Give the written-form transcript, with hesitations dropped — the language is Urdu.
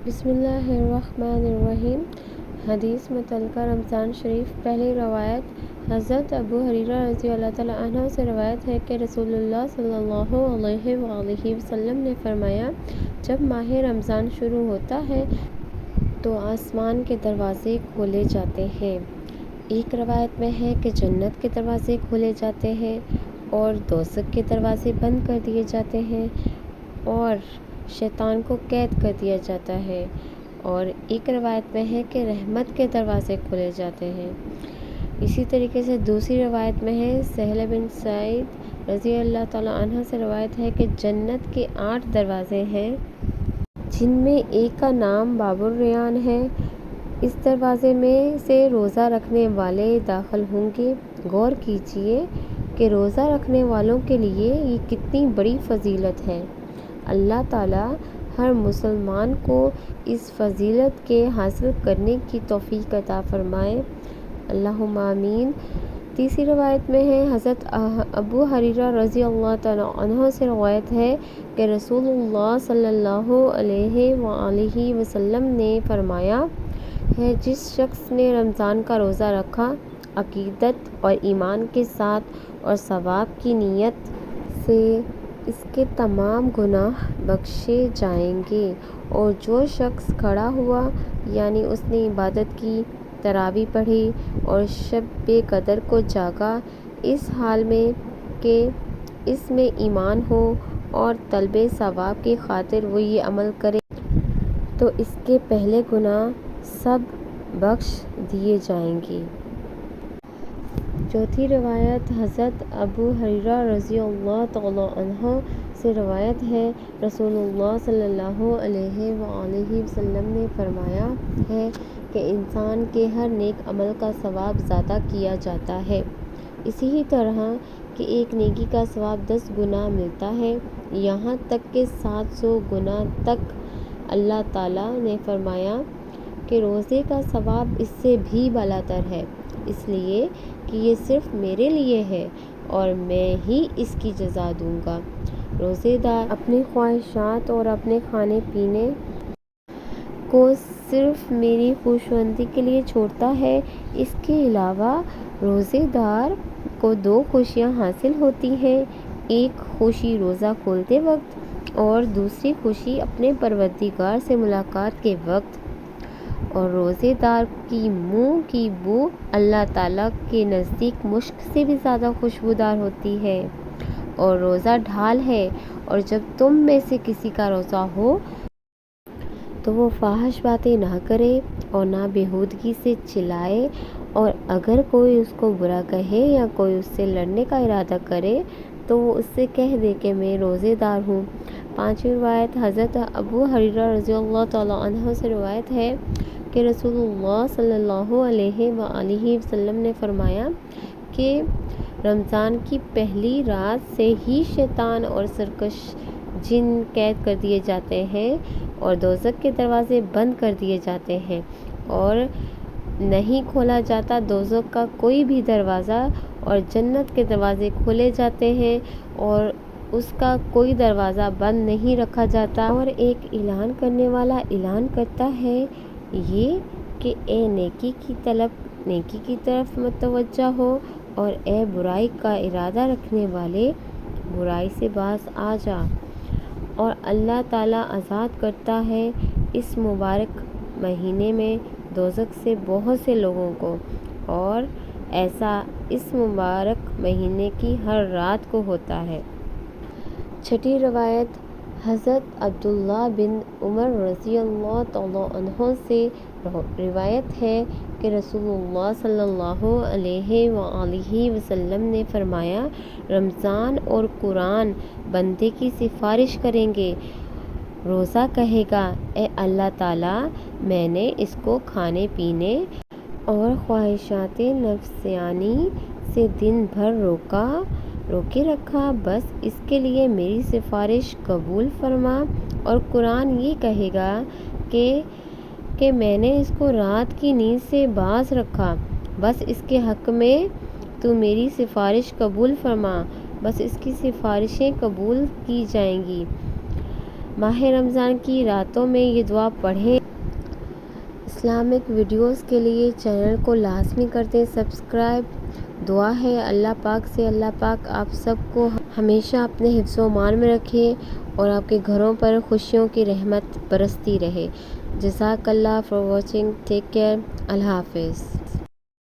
بسم اللہ الرحمن الرحیم۔ حدیث متعلقہ رمضان شریف۔ پہلی روایت حضرت ابو ہریرہ رضی اللہ تعالیٰ عنہ سے روایت ہے کہ رسول اللہ صلی اللہ علیہ وآلہ وسلم نے فرمایا، جب ماہ رمضان شروع ہوتا ہے تو آسمان کے دروازے کھولے جاتے ہیں۔ ایک روایت میں ہے کہ جنت کے دروازے کھولے جاتے ہیں اور دوزخ کے دروازے بند کر دیے جاتے ہیں اور شیطان کو قید کر دیا جاتا ہے، اور ایک روایت میں ہے کہ رحمت کے دروازے کھولے جاتے ہیں۔ اسی طریقے سے دوسری روایت میں ہے، سہل بن سعید رضی اللہ تعالیٰ عنہ سے روایت ہے کہ جنت کے 8 دروازے ہیں جن میں ایک کا نام باب الریان ہے۔ اس دروازے میں سے روزہ رکھنے والے داخل ہوں گے۔ غور کیجئے کہ روزہ رکھنے والوں کے لیے یہ کتنی بڑی فضیلت ہے۔ اللہ تعالیٰ ہر مسلمان کو اس فضیلت کے حاصل کرنے کی توفیق عطا فرمائے، اللہم آمین۔ تیسری روایت میں ہے، حضرت ابو ہریرہ رضی اللہ تعالیٰ عنہ سے روایت ہے کہ رسول اللہ صلی اللہ علیہ وآلہ وسلم نے فرمایا ہے، جس شخص نے رمضان کا روزہ رکھا عقیدت اور ایمان کے ساتھ اور ثواب کی نیت سے، اس کے تمام گناہ بخشے جائیں گے، اور جو شخص کھڑا ہوا یعنی اس نے عبادت کی، تراویح پڑھی اور شب قدر کو جاگا، اس حال میں کہ اس میں ایمان ہو اور طلب ثواب کی خاطر وہ یہ عمل کرے، تو اس کے پہلے گناہ سب بخش دیے جائیں گے۔ چوتھی روایت حضرت ابو ہریرہ رضی اللہ تعالیٰ عنہ سے روایت ہے، رسول اللہ صلی اللہ علیہ وآلہ وسلم نے فرمایا ہے کہ انسان کے ہر نیک عمل کا ثواب زیادہ کیا جاتا ہے، اسی طرح کہ ایک نیکی کا ثواب 10 گنا ملتا ہے، یہاں تک کہ 700 گنا تک۔ اللہ تعالیٰ نے فرمایا کہ روزے کا ثواب اس سے بھی بالاتر ہے، اس لیے کہ یہ صرف میرے لیے ہے اور میں ہی اس کی جزا دوں گا۔ روزے دار اپنی خواہشات اور اپنے کھانے پینے کو صرف میری خوشنودی کے لیے چھوڑتا ہے۔ اس کے علاوہ روزے دار کو 2 خوشیاں حاصل ہوتی ہیں، ایک خوشی روزہ کھولتے وقت اور دوسری خوشی اپنے پروردگار سے ملاقات کے وقت، اور روزے دار کی منہ کی بو اللہ تعالیٰ کے نزدیک مشک سے بھی زیادہ خوشبودار ہوتی ہے، اور روزہ ڈھال ہے، اور جب تم میں سے کسی کا روزہ ہو تو وہ فاحش باتیں نہ کرے اور نہ بیہودگی سے چلائے، اور اگر کوئی اس کو برا کہے یا کوئی اس سے لڑنے کا ارادہ کرے تو وہ اس سے کہہ دے کہ میں روزے دار ہوں۔ پانچویں روایت حضرت ابو ہریرہ رضی اللہ تعالیٰ عنہ سے روایت ہے کہ رسول اللہ صلی اللہ علیہ وآلہ وسلم نے فرمایا کہ رمضان کی پہلی رات سے ہی شیطان اور سرکش جن قید کر دیے جاتے ہیں اور دوزخ کے دروازے بند کر دیے جاتے ہیں، اور نہیں کھولا جاتا دوزخ کا کوئی بھی دروازہ، اور جنت کے دروازے کھولے جاتے ہیں اور اس کا کوئی دروازہ بند نہیں رکھا جاتا۔ اور ایک اعلان کرنے والا اعلان کرتا ہے یہ کہ اے نیکی کی طرف متوجہ ہو، اور اے برائی کا ارادہ رکھنے والے برائی سے باز آ جا، اور اللہ تعالیٰ آزاد کرتا ہے اس مبارک مہینے میں دوزخ سے بہت سے لوگوں کو، اور ایسا اس مبارک مہینے کی ہر رات کو ہوتا ہے۔ چھٹی روایت حضرت عبداللہ بن عمر رضی اللہ تعالیٰ عنہ سے روایت ہے کہ رسول اللہ صلی اللہ علیہ وآلہ وسلم نے فرمایا، رمضان اور قرآن بندے کی سفارش کریں گے۔ روزہ کہے گا، اے اللہ تعالیٰ، میں نے اس کو کھانے پینے اور خواہشات نفسانی سے دن بھر روکے رکھا، بس اس کے لیے میری سفارش قبول فرما۔ اور قرآن یہ کہے گا کہ میں نے اس کو رات کی نیند سے باز رکھا، بس اس کے حق میں تو میری سفارش قبول فرما، بس اس کی سفارشیں قبول کی جائیں گی۔ ماہ رمضان کی راتوں میں یہ دعا پڑھیں۔ اسلامک ویڈیوز کے لیے چینل کو لازمی کر دیں سبسکرائب۔ دعا ہے اللہ پاک سے اللہ پاک آپ سب کو ہمیشہ اپنے حفظ و امان میں رکھے اور آپ کے گھروں پر خوشیوں کی رحمت برستی رہے۔ جزاک اللہ فار واچنگ، ٹیک کیئر، اللہ حافظ۔